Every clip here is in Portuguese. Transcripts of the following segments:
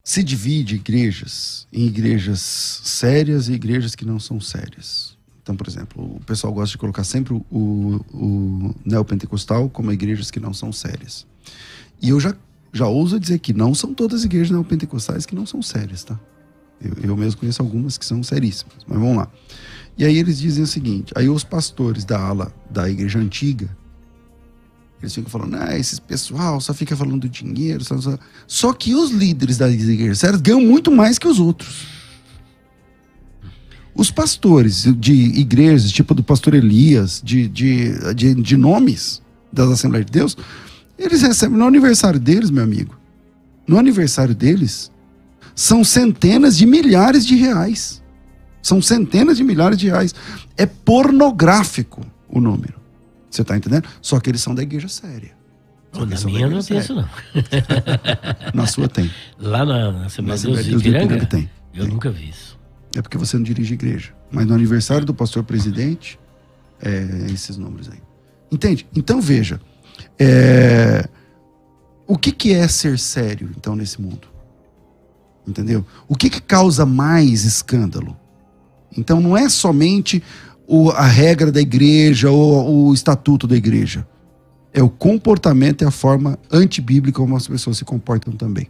se divide igrejas em igrejas sérias e igrejas que não são sérias. Então, por exemplo, o pessoal gosta de colocar sempre o neopentecostal como igrejas que não são sérias. E eu já ouso dizer que não são todas as igrejas neopentecostais que não são sérias, tá? Eu mesmo conheço algumas que são seríssimas, mas vamos lá. E aí eles dizem o seguinte, aí os pastores da ala da igreja antiga, eles ficam falando, esse pessoal só fica falando do dinheiro. Só que os líderes das igrejas sérias ganham muito mais que os outros. Os pastores de igrejas, tipo do pastor Elias, de nomes das Assembleias de Deus, eles recebem no aniversário deles, meu amigo. No aniversário deles, são centenas de milhares de reais. São centenas de milhares de reais. É pornográfico o número. Você tá entendendo? Só que eles são da igreja séria. Na minha não tem isso, não. Na sua tem. Lá na Assembleia de Deus de Ipiranga tem. Eu nunca vi isso. É porque você não dirige igreja. Mas no aniversário do pastor presidente, esses números aí. Entende? Então veja. O que é ser sério, então, nesse mundo? Entendeu? O que causa mais escândalo? Então não é somente a regra da igreja ou o estatuto da igreja. É o comportamento e a forma antibíblica como as pessoas se comportam também.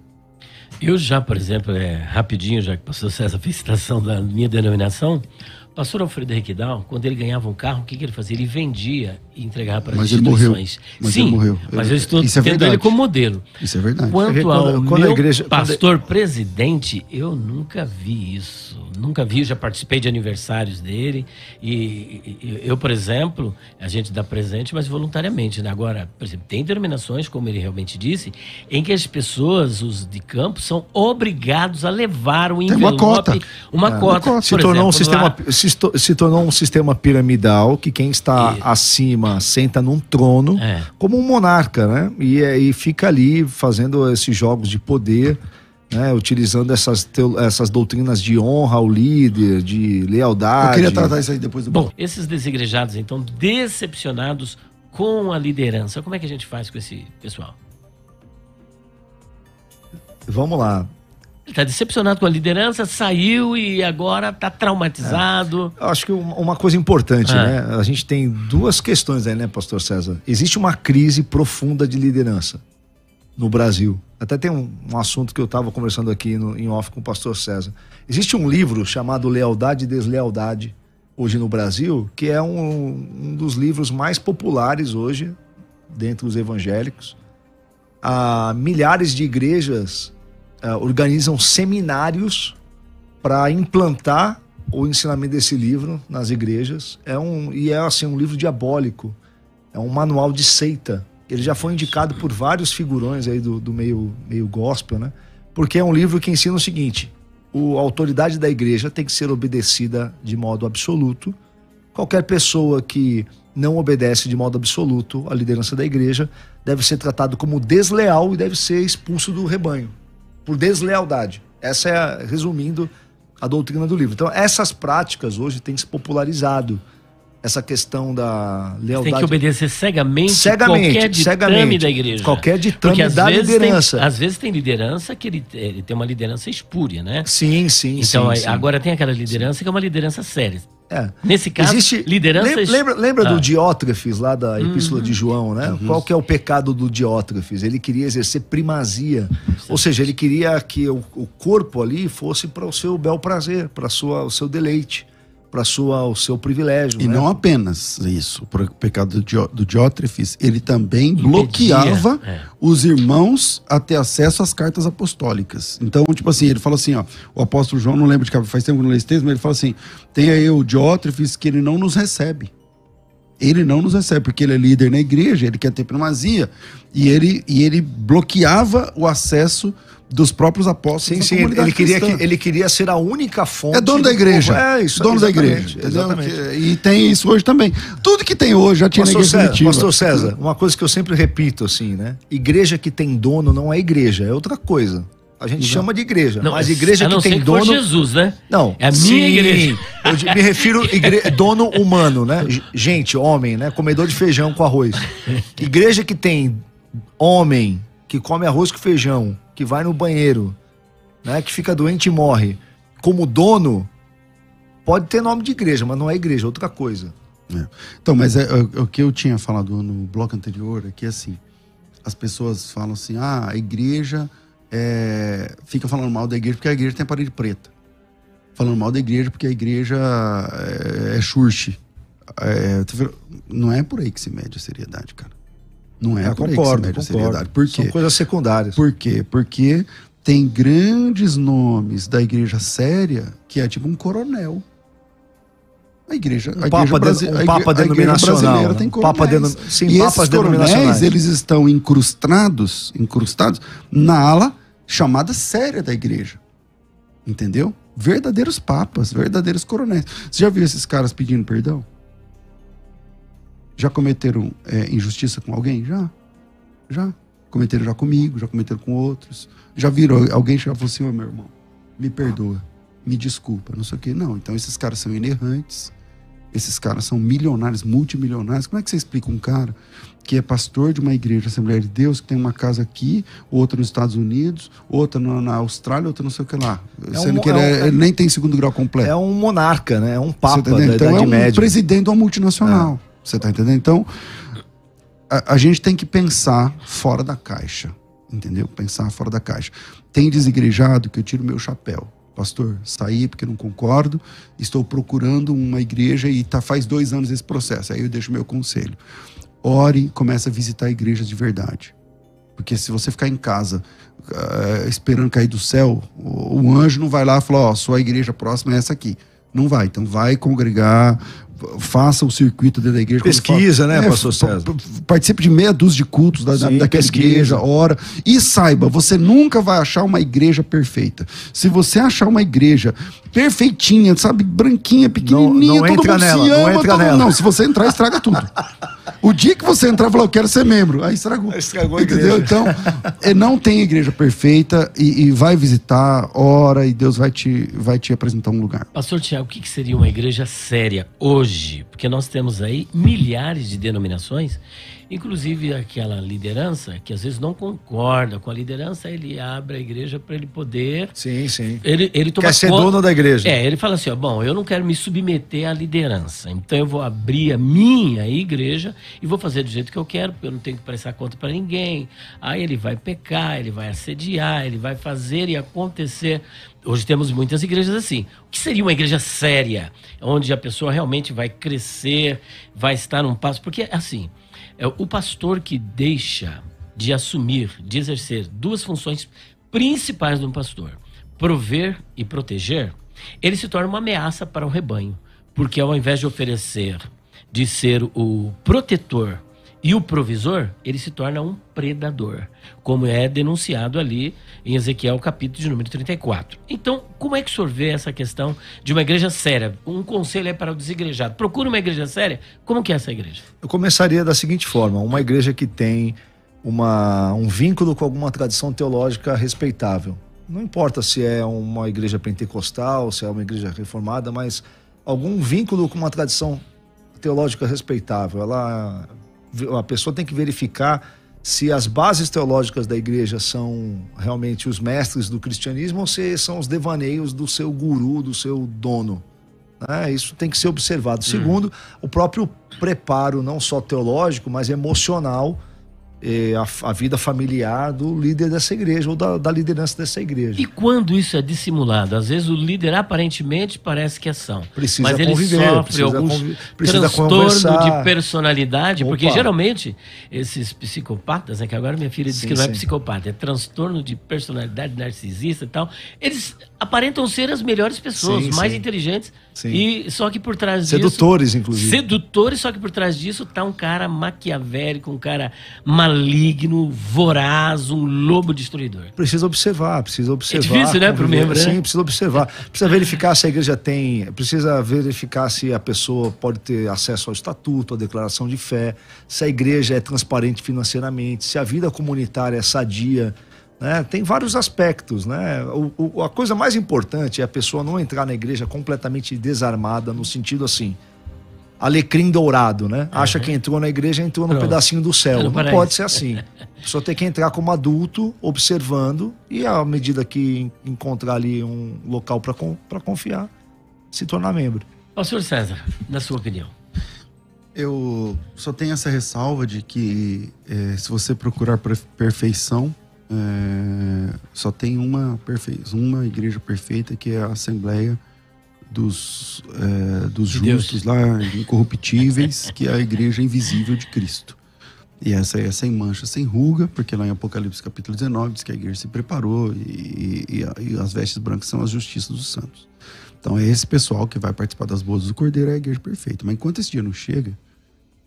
Eu já, por exemplo, rapidinho, já que o pastor César fez citação da minha denominação, o pastor Alfredo Requidal, quando ele ganhava um carro, o que ele fazia? Ele vendia e entregava para as instituições. Mas ele morreu. Mas eu estou tendo ele como modelo. Isso é verdade. Quanto ao meu pastor presidente, eu nunca vi isso. Nunca vi, já participei de aniversários dele. E eu, por exemplo, a gente dá presente, mas voluntariamente, né? Agora, por exemplo, tem denominações, como ele realmente disse, em que as pessoas, os de campo, são obrigados a levar o envelope, uma cota. Se tornou um sistema piramidal que quem está acima senta num trono como um monarca, né? E fica ali fazendo esses jogos de poder, né? Utilizando essas doutrinas de honra ao líder, de lealdade. Eu queria tratar isso aí depois do Bom, esses desigrejados, então, decepcionados com a liderança, como é que a gente faz com esse pessoal? Vamos lá. Ele está decepcionado com a liderança, saiu e agora está traumatizado. Eu acho que uma coisa importante, né? A gente tem duas questões aí, né, pastor César? Existe uma crise profunda de liderança no Brasil. Até tem um assunto que eu estava conversando aqui em off com o pastor César. Existe um livro chamado Lealdade e Deslealdade, hoje no Brasil, que é um dos livros mais populares hoje, dentre os evangélicos. Milhares de igrejas organizam seminários para implantar o ensinamento desse livro nas igrejas. É um livro diabólico. É um manual de seita. Ele já foi indicado por vários figurões aí do meio gospel, né? Porque é um livro que ensina o seguinte: a autoridade da igreja tem que ser obedecida de modo absoluto. Qualquer pessoa que não obedece de modo absoluto à liderança da igreja deve ser tratado como desleal e deve ser expulso do rebanho por deslealdade. Essa é, resumindo, a doutrina do livro. Então, essas práticas hoje têm se popularizado. Essa questão da lealdade. Tem que obedecer cegamente qualquer ditame da igreja. Qualquer ditame da liderança. Às vezes tem liderança que ele tem uma liderança espúria, né? Sim. Então, agora tem aquela liderança que é uma liderança séria. Nesse caso, lideranças... Lembra do Diótrefes, lá da Epístola de João, né? Qual que é o pecado do Diótrefes? Ele queria exercer primazia. Ou seja, ele queria que o corpo ali fosse para o seu bel prazer, para o seu deleite, para o seu privilégio. E não apenas isso. O pecado do Diótrefes, ele também bloqueava os irmãos a ter acesso às cartas apostólicas. Então, tipo assim, ele fala assim, o apóstolo João, não lembro de que faz tempo que não leio esse texto, mas ele fala assim, tem aí o Diótrefes que ele não nos recebe. Ele não nos recebe, porque ele é líder na igreja, ele quer ter primazia, e ele bloqueava o acesso dos próprios apóstolos. Sim, ele queria ser a única fonte. É dono da igreja. Dono da igreja. Exatamente. E tem isso hoje também. Tudo que tem hoje já tinha na igreja primitiva. Pastor César, uma coisa que eu sempre repito, assim, né? Igreja que tem dono não é igreja, é outra coisa. A gente chama de igreja, mas igreja que tem dono... For Jesus, né? Não. É a minha igreja. Eu me refiro dono humano, né? Gente, homem, né? Comedor de feijão com arroz. Igreja que tem homem que come arroz com feijão, que vai no banheiro né, que fica doente e morre, como dono, pode ter nome de igreja, mas não é igreja, é outra coisa. Então, mas o que eu tinha falado no bloco anterior é que, assim, as pessoas falam assim, a igreja fica falando mal da igreja porque a igreja tem a parede preta. Falando mal da igreja porque a igreja é churche. Não é por aí que se mede a seriedade, cara. Não é por aí que se mede a seriedade. Por quê? São coisas secundárias. Por quê? Porque tem grandes nomes da igreja séria que é tipo um coronel. A igreja brasileira tem coronéis. E esses coronéis, eles estão incrustados na ala chamada séria da igreja. Entendeu? Verdadeiros papas, verdadeiros coronéis. Você já viu esses caras pedindo perdão? Já cometeram injustiça com alguém? Já. Cometeram já comigo, já cometeram com outros. Já viram alguém chegar e falar assim, meu irmão, me perdoa, me desculpa, não sei o quê. Não, então esses caras são inerrantes, esses caras são milionários, multimilionários. Como é que você explica um cara que é pastor de uma igreja Assembleia de Deus, que tem uma casa aqui, outra nos Estados Unidos, outra na Austrália, outra não sei o que lá. Sendo que ele nem tem segundo grau completo. É um monarca, né? É um papa da então Idade Média. É um presidente de uma multinacional. Você tá entendendo? Então, a gente tem que pensar fora da caixa. Entendeu? Pensar fora da caixa. Tem desigrejado que eu tiro meu chapéu. Pastor, saí porque não concordo, estou procurando uma igreja e faz 2 anos esse processo. Aí eu deixo meu conselho. Ore, comece a visitar igrejas de verdade. Porque se você ficar em casa esperando cair do céu, o anjo não vai lá e falar, sua igreja próxima é essa aqui. Não vai. Então vai congregar, faça o circuito dentro da igreja. Pesquisa, né, pastor César? Participe de meia dúzia de cultos daquela igreja, ora. E saiba, você nunca vai achar uma igreja perfeita. Se você achar uma igreja perfeitinha, sabe, branquinha, pequenininha, não entra nela, não entra nela. Não, se você entrar, estraga tudo. O dia que você entrar e falar, eu quero ser membro, aí estragou. Estragou a igreja. Entendeu? Então, não tem igreja perfeita e vai visitar, ora, e Deus vai te apresentar um lugar. Pastor Tiago, o que seria uma igreja séria hoje? Porque nós temos aí milhares de denominações, inclusive aquela liderança que às vezes não concorda com a liderança, ele abre a igreja para ele poder... Sim. Ele toma quer ser dono da igreja. Ele fala assim, eu não quero me submeter à liderança, então eu vou abrir a minha igreja e vou fazer do jeito que eu quero, porque eu não tenho que prestar conta para ninguém. Aí ele vai pecar, ele vai assediar, ele vai fazer e acontecer. Hoje temos muitas igrejas assim. O que seria uma igreja séria? Onde a pessoa realmente vai crescer, vai estar num passo... Porque, assim, o pastor que deixa de assumir, de exercer 2 funções principais de um pastor, prover e proteger, ele se torna uma ameaça para o rebanho. Porque ao invés de ser o protetor e o provisor, ele se torna um predador, como é denunciado ali em Ezequiel, capítulo de número 34. Então, como é que o senhor vê essa questão de uma igreja séria? Um conselho é para o desigrejado. Procura uma igreja séria. Como que é essa igreja? Eu começaria da seguinte forma: uma igreja que tem um vínculo com alguma tradição teológica respeitável. Não importa se é uma igreja pentecostal, se é uma igreja reformada, mas algum vínculo com uma tradição teológica respeitável. A pessoa tem que verificar se as bases teológicas da igreja são realmente os mestres do cristianismo ou se são os devaneios do seu guru, do seu dono. Isso tem que ser observado. Segundo, o próprio preparo, não só teológico, mas emocional, a vida familiar do líder dessa igreja ou da liderança dessa igreja. E quando isso é dissimulado? Às vezes o líder aparentemente parece que é são, mas ele conviver, sofre algum transtorno de personalidade, porque geralmente esses psicopatas, que agora minha filha disse que não é psicopata, é transtorno de personalidade narcisista e tal, eles aparentam ser as melhores pessoas, mais inteligentes, e só que por trás disso... Sedutores, inclusive. Sedutores, só que por trás disso tá um cara maquiavélico, um cara maligno, voraz, um lobo destruidor. Precisa observar. É difícil, né, pro membro, né? Sim, precisa observar. Precisa verificar se a igreja precisa verificar se a pessoa pode ter acesso ao estatuto, à declaração de fé, se a igreja é transparente financeiramente, se a vida comunitária é sadia, né? Tem vários aspectos, né? A coisa mais importante é a pessoa não entrar na igreja completamente desarmada, no sentido assim: alecrim dourado, né? Acha que entrou na igreja, entrou num pedacinho do céu. Não pode ser assim. A pessoa tem que entrar como adulto, observando, e à medida que encontrar ali um local para confiar, se tornar membro. Pastor César, na sua opinião? Eu só tenho essa ressalva de que se você procurar perfeição, só tem uma igreja perfeita, que é a Assembleia dos justos lá, incorruptíveis, que é a igreja invisível de Cristo. E essa é sem mancha, sem ruga, porque lá em Apocalipse capítulo 19 diz que a igreja se preparou e as vestes brancas são as justiças dos santos. Então é esse pessoal que vai participar das bodas do Cordeiro, é a igreja perfeita. Mas enquanto esse dia não chega,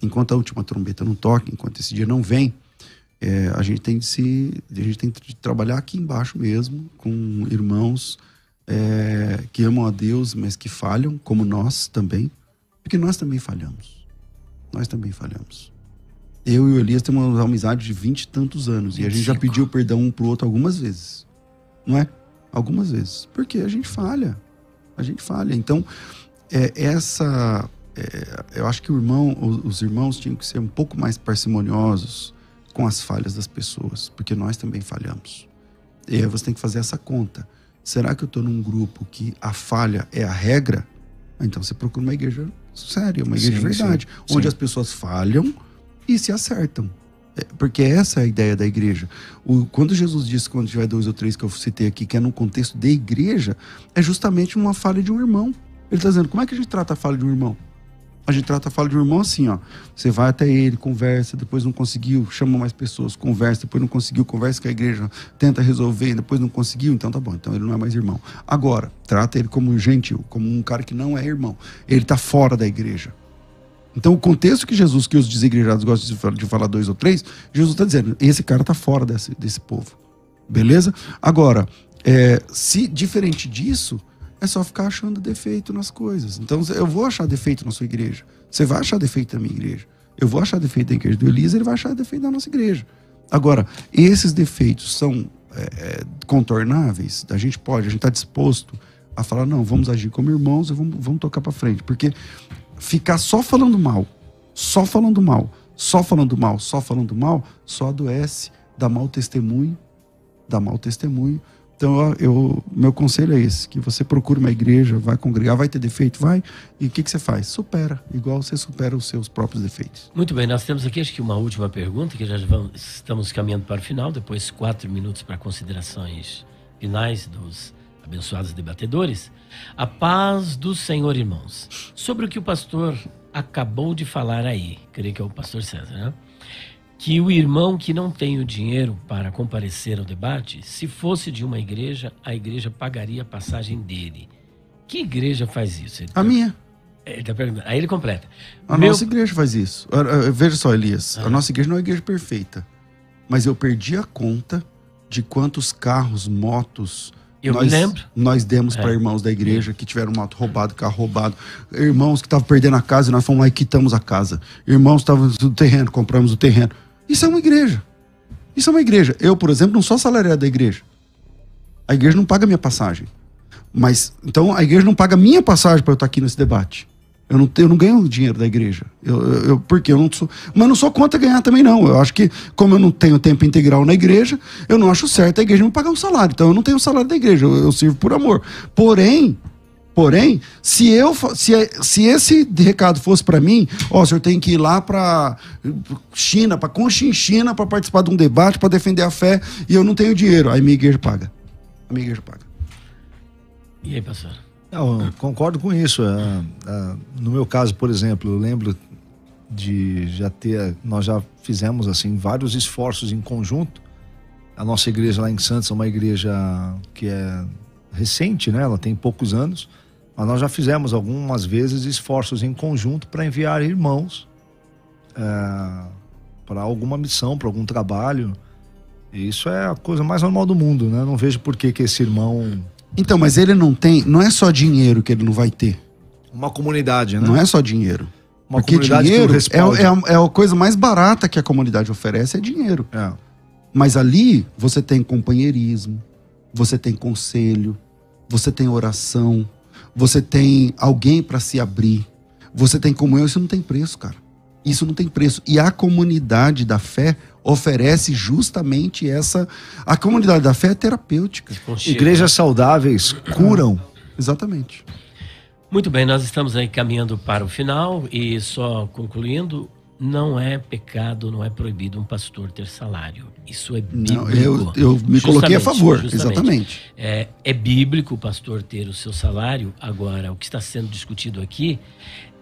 enquanto a última trombeta não toca, enquanto esse dia não vem, a gente tem de trabalhar aqui embaixo mesmo, com irmãos que amam a Deus, mas que falham, como nós também, porque nós também falhamos. Nós também falhamos. Eu e o Elias temos uma amizade de 20 e tantos anos, 25. E a gente já pediu perdão um pro outro algumas vezes, não é? Algumas vezes, porque a gente falha. A gente falha. Então, eu acho que os irmãos tinham que ser um pouco mais parcimoniosos com as falhas das pessoas, porque nós também falhamos. E aí você tem que fazer essa conta. Será que eu estou num grupo que a falha é a regra? Então você procura uma igreja séria, uma igreja de verdade, onde as pessoas falham e se acertam. Porque essa é a ideia da igreja. Quando Jesus disse, quando tiver 2 ou 3 que eu citei aqui, que é num contexto de igreja, é justamente uma falha de um irmão. Ele está dizendo, como é que a gente trata a falha de um irmão? A gente trata a falha de um irmão assim, ó. Você vai até ele, conversa, depois não conseguiu, chama mais pessoas, conversa, depois não conseguiu, conversa com a igreja, tenta resolver, depois não conseguiu, então tá bom, então ele não é mais irmão. Agora, trata ele como gentil, como um cara que não é irmão. Ele tá fora da igreja. Então o contexto que os desigrejados gostam de falar 2 ou 3, Jesus está dizendo, esse cara tá fora desse povo. Beleza? Agora, se diferente disso, é só ficar achando defeito nas coisas. Então eu vou achar defeito na sua igreja. Você vai achar defeito na minha igreja. Eu vou achar defeito na igreja do Elias, ele vai achar defeito na nossa igreja. Agora, esses defeitos são contornáveis? A gente está disposto a falar, não, vamos agir como irmãos e vamos tocar para frente. Porque ficar só falando mal, só adoece, dá mau testemunho. Então, meu conselho é esse, que você procure uma igreja, vai congregar, vai ter defeito, vai, e o que você faz? Supera, igual você supera os seus próprios defeitos. Muito bem, nós temos aqui acho que uma última pergunta, que já estamos caminhando para o final, depois 4 minutos para considerações finais dos abençoados debatedores. A paz do Senhor, irmãos. Sobre o que o pastor acabou de falar aí, creio que é o pastor César, né? Que o irmão que não tem o dinheiro para comparecer ao debate, se fosse de uma igreja, a igreja pagaria a passagem dele. Que igreja faz isso? A minha. Ele tá perguntando. Aí ele completa. Nossa igreja faz isso. Veja só, Elias, a nossa igreja não é uma igreja perfeita, mas eu perdi a conta de quantos carros, motos nós demos para irmãos da igreja que tiveram moto roubado, carro roubado, irmãos que estavam perdendo a casa e nós fomos lá e quitamos a casa, irmãos que estavam no terreno, compramos o terreno. Isso é uma igreja. Isso é uma igreja. Eu, por exemplo, não sou assalariado da igreja. A igreja não paga minha passagem. Mas, então, a igreja não paga minha passagem para eu estar aqui nesse debate. Eu não ganho dinheiro da igreja. Porque eu não sou. Mas não sou contra ganhar também, não. Eu acho que, como eu não tenho tempo integral na igreja, eu não acho certo a igreja não pagar um salário. Então eu não tenho o salário da igreja. Eu sirvo por amor. Porém, se esse recado fosse para mim, o senhor tem que ir lá para China, para Conchinchina, para participar de um debate, para defender a fé, e eu não tenho dinheiro. Aí minha igreja paga. A minha igreja paga. E aí, pastor? Eu concordo com isso. No meu caso, por exemplo, eu lembro de nós já fizemos assim vários esforços em conjunto. A nossa igreja lá em Santos é uma igreja que é recente, né? Ela tem poucos anos, mas nós já fizemos algumas vezes esforços em conjunto para enviar irmãos para alguma missão, para algum trabalho. E isso é a coisa mais normal do mundo, né? Não vejo por que esse irmão... Então, mas ele não é só dinheiro que ele não vai ter. Uma comunidade, né? Não é só dinheiro. Uma porque dinheiro é a coisa mais barata que a comunidade oferece, é dinheiro. Mas ali você tem companheirismo, você tem conselho, você tem oração, você tem alguém para se abrir, você tem comunhão, isso não tem preço, cara. Isso não tem preço. E a comunidade da fé oferece justamente essa... A comunidade da fé é terapêutica. Igrejas saudáveis curam. Exatamente. Muito bem, nós estamos aí caminhando para o final e só concluindo, não é pecado, não é proibido um pastor ter salário. Isso é bíblico. Não, eu me coloquei a favor, exatamente. É bíblico o pastor ter o seu salário. Agora, o que está sendo discutido aqui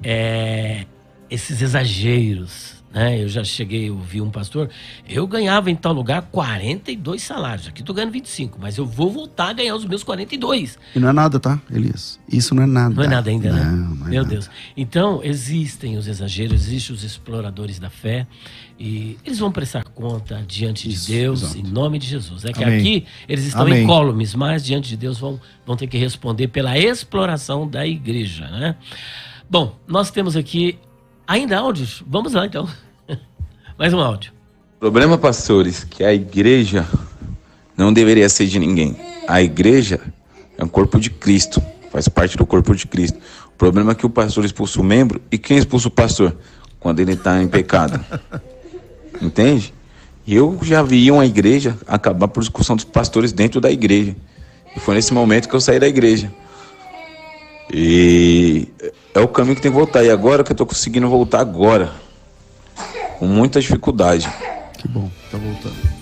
é esses exageros, né? Eu já cheguei a ouvir um pastor, eu ganhava em tal lugar 42 salários, aqui estou ganhando 25, mas eu vou voltar a ganhar os meus 42. E não é nada, tá, Elias? Isso não é nada. Não é nada ainda, né? Não é Meu nada. Deus. Então, existem os exageros, existem os exploradores da fé, e eles vão prestar conta diante de Deus, exato. em nome de Jesus. É que Amém. aqui eles estão Amém. incólumes, mas diante de Deus vão ter que responder pela exploração da igreja, né? Bom, nós temos aqui ainda áudios? Vamos lá, então. Mais um áudio. O problema, pastores, que a igreja não deveria ser de ninguém. A igreja é um corpo de Cristo, faz parte do corpo de Cristo. O problema é que o pastor expulsa o membro, e quem expulsa o pastor? Quando ele está em pecado. Entende? E eu já vi uma igreja acabar por discussão dos pastores dentro da igreja. E foi nesse momento que eu saí da igreja. E é o caminho que tem que voltar. E agora que eu estou conseguindo voltar agora, com muita dificuldade. Que bom, tá voltando.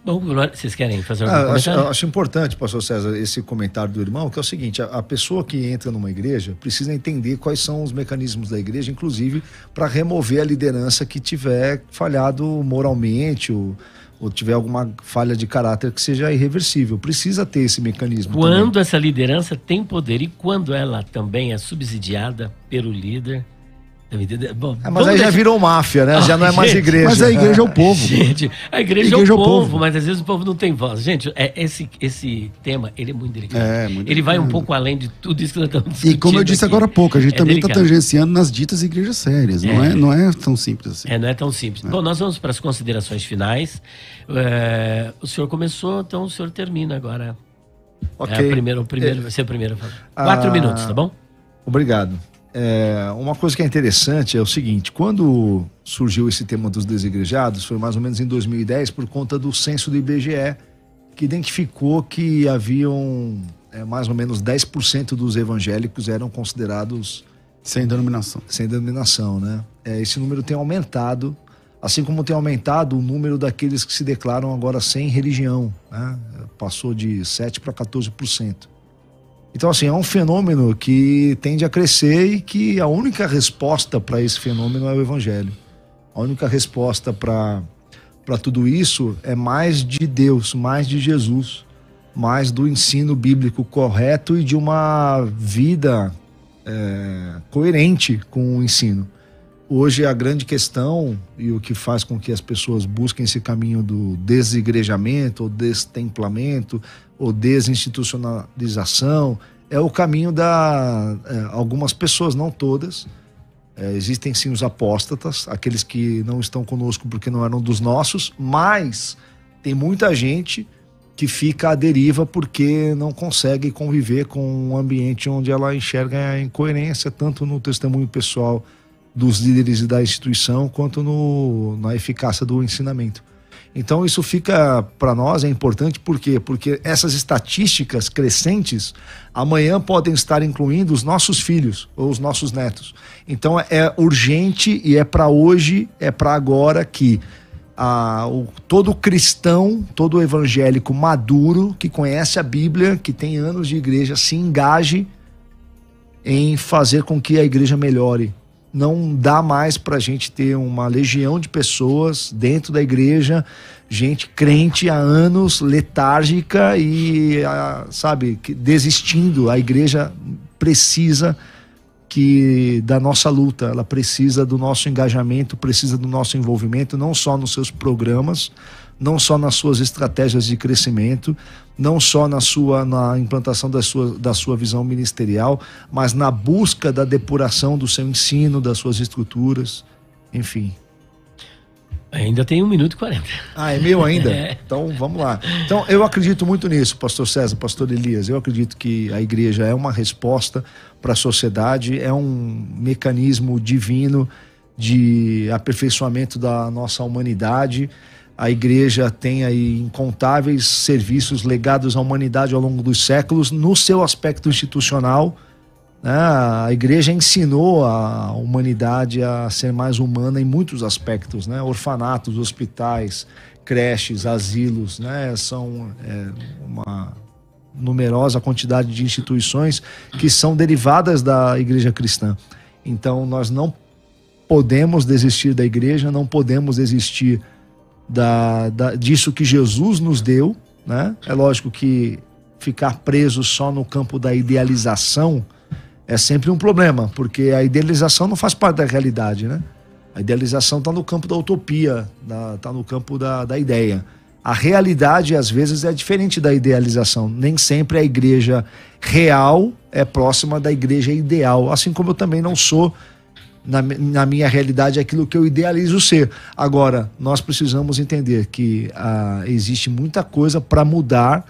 Bom, vocês querem fazer algum comentário? Acho importante, pastor César, esse comentário do irmão, que é o seguinte: a pessoa que entra numa igreja precisa entender quais são os mecanismos da igreja, inclusive para remover a liderança que tiver falhado moralmente ou tiver alguma falha de caráter que seja irreversível. Precisa ter esse mecanismo. Quando também. essa liderança tem poder e quando ela também é subsidiada pelo líder. Bom, Mas aí já virou máfia, né? Já não é mais gente, igreja. Mas a igreja é o povo. Gente, a igreja é o povo, mas às vezes o povo não tem voz. Gente, esse tema, ele é muito delicado. Ele vai um pouco além de tudo isso que nós estamos discutindo. E como eu disse aqui. agora há pouco, a gente também está delicado. tangenciando nas ditas igrejas sérias. Não é tão simples assim. Não é tão simples. Bom, nós vamos para as considerações finais. O senhor começou, então o senhor termina agora. Ok. O primeiro vai ser o primeiro. 4 minutos, tá bom? Obrigado. Uma coisa que é interessante é o seguinte: quando surgiu esse tema dos desigrejados, foi mais ou menos em 2010, por conta do censo do IBGE, que identificou que haviam mais ou menos 10% dos evangélicos eram considerados Sem denominação. sem denominação, né? Esse número tem aumentado, assim como tem aumentado o número daqueles que se declaram agora sem religião, né? Passou de 7% para 14%. Então, assim, é um fenômeno que tende a crescer e que a única resposta para esse fenômeno é o evangelho. A única resposta para tudo isso é mais de Deus, mais de Jesus, mais do ensino bíblico correto e de uma vida coerente com o ensino. Hoje a grande questão e o que faz com que as pessoas busquem esse caminho do desigrejamento ou destemplamento ou desinstitucionalização é o caminho da algumas pessoas, não todas. Existem sim os apóstatas, aqueles que não estão conosco porque não eram dos nossos, mas tem muita gente que fica à deriva porque não consegue conviver com um ambiente onde ela enxerga a incoerência, tanto no testemunho pessoal dos líderes da instituição, quanto na eficácia do ensinamento. Então isso fica, para nós, é importante, por quê? Porque essas estatísticas crescentes, amanhã podem estar incluindo os nossos filhos ou os nossos netos. Então é urgente e é para hoje, é para agora que todo cristão, todo evangélico maduro, que conhece a Bíblia, que tem anos de igreja, se engaje em fazer com que a igreja melhore. Não dá mais para a gente ter uma legião de pessoas dentro da igreja, gente crente há anos, letárgica e, desistindo. A igreja precisa da nossa luta, ela precisa do nosso engajamento, precisa do nosso envolvimento, não só nos seus programas, não só nas suas estratégias de crescimento, não só na implantação da sua visão ministerial, mas na busca da depuração do seu ensino, das suas estruturas, enfim. Ainda tem 1 minuto e 40. Ah, é meu ainda? Então, vamos lá. Então, eu acredito muito nisso, pastor César, pastor Elias. Eu acredito que a igreja é uma resposta para a sociedade, é um mecanismo divino de aperfeiçoamento da nossa humanidade. A igreja tem aí incontáveis serviços legados à humanidade ao longo dos séculos, no seu aspecto institucional. A igreja ensinou a humanidade a ser mais humana em muitos aspectos, né? Orfanatos, hospitais, creches, asilos, né? São uma numerosa quantidade de instituições que são derivadas da igreja cristã. Então nós não podemos desistir da igreja, não podemos desistir disso que Jesus nos deu, né? É lógico que ficar preso só no campo da idealização é sempre um problema, porque a idealização não faz parte da realidade, né? A idealização está no campo da utopia, está no campo da ideia. A realidade, às vezes, é diferente da idealização. Nem sempre a igreja real é próxima da igreja ideal. Assim como eu também não sou, na minha realidade, aquilo que eu idealizo ser. Agora, nós precisamos entender que existe muita coisa para mudar,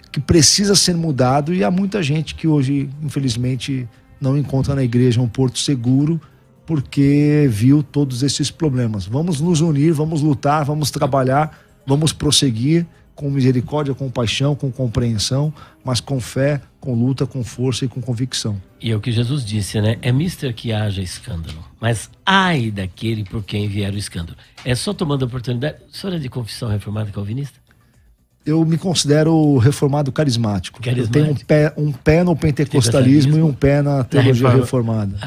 que precisa ser mudado, e há muita gente que hoje, infelizmente, não encontra na igreja um porto seguro porque viu todos esses problemas. Vamos nos unir, vamos lutar, vamos trabalhar, vamos prosseguir com misericórdia, com paixão, com compreensão, mas com fé, com luta, com força e com convicção. E é o que Jesus disse, né? É mister que haja escândalo, mas ai daquele por quem vier o escândalo. É só tomando a oportunidade. O senhor é de confissão reformada calvinista? Eu me considero reformado carismático. Eu tenho um pé no pentecostalismo e um pé na teologia reformada.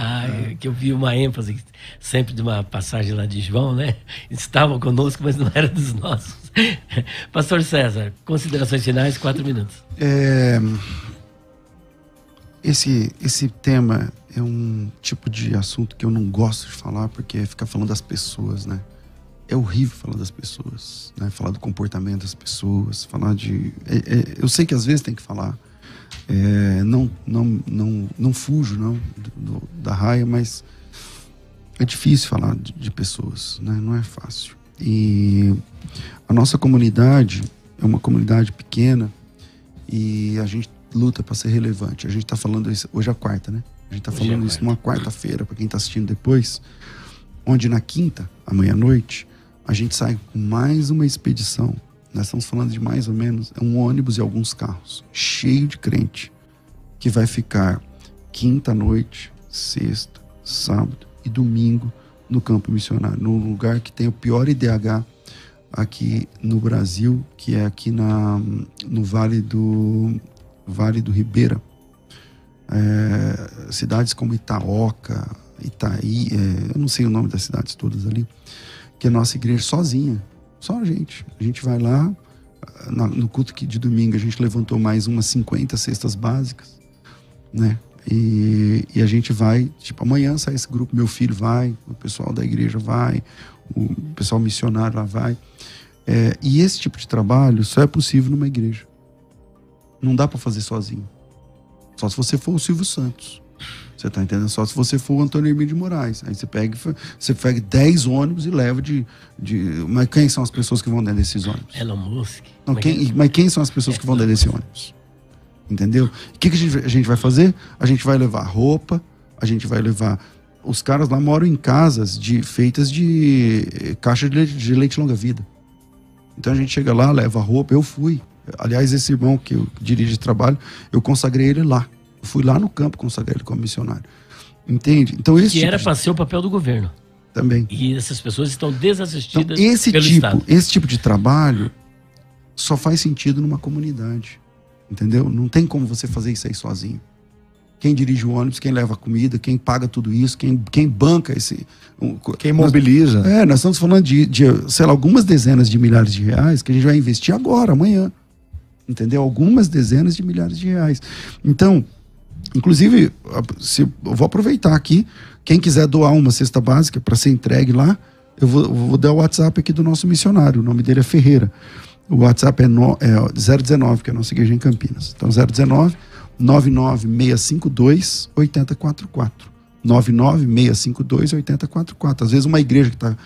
Que eu vi uma ênfase sempre de uma passagem lá de João, né? Estavam conosco, mas não era dos nossos. Pastor César, considerações finais, 4 minutos. Esse tema é um tipo de assunto que eu não gosto de falar, porque é ficar falando das pessoas, né? É horrível falar das pessoas, né? Falar do comportamento das pessoas, falar de... eu sei que às vezes tem que falar. Não fujo, não, da raia, mas é difícil falar de pessoas, né? Não é fácil. E a nossa comunidade é uma comunidade pequena e a gente luta para ser relevante. A gente está falando isso... Hoje é a quarta, né? A gente está falando isso numa quarta-feira, para quem está assistindo depois, onde na quinta, amanhã à noite, a gente sai com mais uma expedição. Nós estamos falando de mais ou menos um ônibus e alguns carros, cheio de crente, que vai ficar quinta noite, sexta, sábado e domingo no campo missionário, no lugar que tem o pior IDH aqui no Brasil, que é aqui no Vale do Ribeira. Cidades como Itaoca, Itaí, eu não sei o nome das cidades todas ali, que a nossa igreja sozinha, só a gente vai lá, no culto de domingo a gente levantou mais umas 50 cestas básicas, né? E a gente vai, tipo, amanhã sai esse grupo, meu filho vai, o pessoal da igreja vai, o pessoal missionário lá vai. E esse tipo de trabalho só é possível numa igreja. Não dá para fazer sozinho. Só se você for o Silvio Santos. Você tá entendendo? Só se você for o Antônio Hermínio de Moraes. Aí você pega 10 ônibus e leva Mas quem são as pessoas que vão dentro desses ônibus? Elon Musk. Não, mas quem são as pessoas que vão dentro desse ônibus? Entendeu? O que a gente vai fazer? A gente vai levar roupa, a gente vai levar... Os caras lá moram em casas feitas de caixa de leite longa-vida. Então a gente chega lá, leva roupa. Eu fui. Aliás, esse irmão que eu dirige de trabalho, eu consagrei ele lá. Eu fui lá no campo consagrar ele como missionário. Entende? Então, que era para ser o papel do governo. Também. E essas pessoas estão desassistidas então, Estado. Esse tipo de trabalho só faz sentido numa comunidade. Entendeu? Não tem como você fazer isso aí sozinho. Quem dirige o ônibus, quem leva a comida, quem paga tudo isso, quem banca esse... Quem mobiliza. Nós estamos falando de, sei lá, algumas dezenas de milhares de reais que a gente vai investir agora, amanhã. Entendeu? Algumas dezenas de milhares de reais. Então, inclusive, eu vou aproveitar aqui, quem quiser doar uma cesta básica para ser entregue lá, eu vou dar o WhatsApp aqui do nosso missionário, o nome dele é Ferreira. O WhatsApp é 019, que é a nossa igreja em Campinas. Então, 019 99652 8044. 99652 8044. Às vezes uma igreja que tá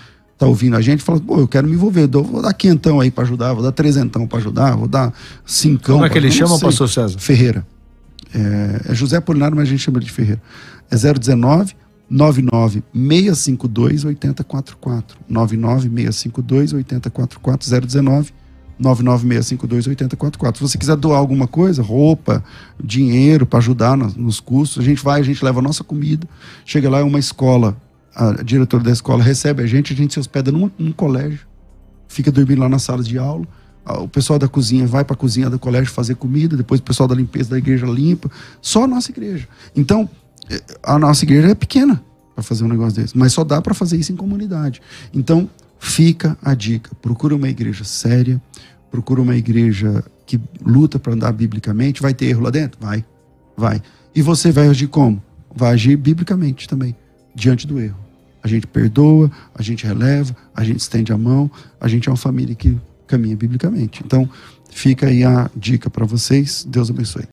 tá ouvindo a gente, fala, pô, eu quero me envolver, vou dar quinhentão aí para ajudar, vou dar trezentão para ajudar, vou dar cincão. Como é que ele chama, pastor César? Ferreira. É José Apolinário, mas a gente chama ele de Ferreira. É 019 99652 8044. 99652 8044. 019 99652 8044. Se você quiser doar alguma coisa, roupa, dinheiro para ajudar nos custos, a gente leva a nossa comida, chega lá, é uma escola, a diretora da escola recebe a gente se hospeda num colégio, fica dormindo lá na sala de aula, o pessoal da cozinha vai para a cozinha do colégio fazer comida, depois o pessoal da limpeza da igreja limpa, só a nossa igreja. Então, a nossa igreja é pequena para fazer um negócio desse, mas só dá para fazer isso em comunidade. Então, fica a dica, procura uma igreja séria, procura uma igreja que luta para andar biblicamente. Vai ter erro lá dentro? Vai. E você vai agir como? Vai agir biblicamente também, diante do erro. A gente perdoa, a gente releva, a gente estende a mão, a gente é uma família que caminha biblicamente. Então, fica aí a dica para vocês. Deus abençoe.